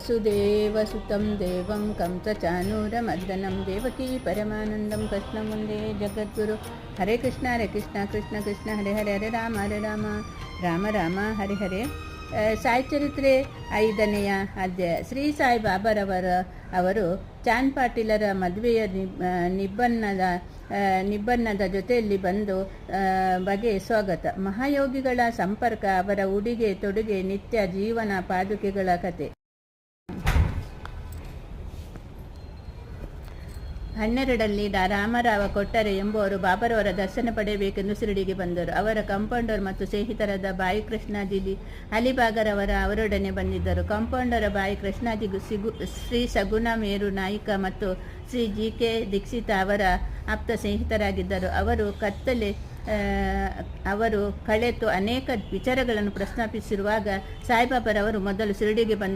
ಸುದೇವಸುತಂ ದೇವಂ ಕಂಸಚಾನೂರಮರ್ದನಂ ದೇವಕೀ ಪರಮಾನಂದಂ ಕೃಷ್ಣ ಮುಂದೆ ಜಗದ್ಗುರು. ಹರೇ ಕೃಷ್ಣ ಕೃಷ್ಣ ಕೃಷ್ಣ ಹರೇ ಹರೇ ಹರೇ ರಾಮ ರಾಮ ರಾಮ ಹರೇ ಹರೇ. ಸಾಯಿ ಚರಿತ್ರೆ 5ನೆಯ ಅಧ್ಯಾಯ. ಶ್ರೀ ಸಾಯಿ ಅವರು ಚಾಂದ್ ಪಾಟೀಲರ ಮದುವೆಯ ನಿಬ್ಬನ್ನದ ಜೊತೆಯಲ್ಲಿ ಬಂದು ಬಗೆ ಸ್ವಾಗತ. ಮಹಾಯೋಗಿಗಳ ಸಂಪರ್ಕ, ಅವರ ಉಡುಗೆ ತೊಡುಗೆ, ನಿತ್ಯ ಜೀವನ ಪಾದುಕೆಗಳ ಕತೆ. 12ರಲ್ಲಿ ರಾಮರಾವ ಕೊಟ್ಟರೆ ಎಂಬುವರು ಬಾಬರವರ ದರ್ಶನ ಪಡೆಯಬೇಕೆಂದು ಶಿರಡಿಗೆ ಬಂದರು. ಅವರ ಕಾಂಪೌಂಡರ್ ಮತ್ತು ಸ್ನೇಹಿತರಾದ ಬಾಯಿ ಕೃಷ್ಣಾಜಿ ಅಲಿಬಾಗರವರ ಅವರೊಡನೆ ಬಂದಿದ್ದರು. ಕಾಂಪೌಂಡರ ಬಾಯಿ ಕೃಷ್ಣಾಜಿ ಶ್ರೀ ಸಗುಣ ಮೇರು ನಾಯಿಕ ಮತ್ತು ಶ್ರೀ ಜಿ.ಕೆ. ದೀಕ್ಷಿತ ಅವರ ಆಪ್ತ ಸ್ನೇಹಿತರಾಗಿದ್ದರು. ಅವರು ಕಳೆತು ಅನೇಕ ವಿಚಾರಗಳನ್ನು ಪ್ರಸ್ತಾಪಿಸಿರುವಾಗ ಸಾಯಿಬಾಬರವರು ಮೊದಲು ಶಿರಡಿಗೆ ಬಂದು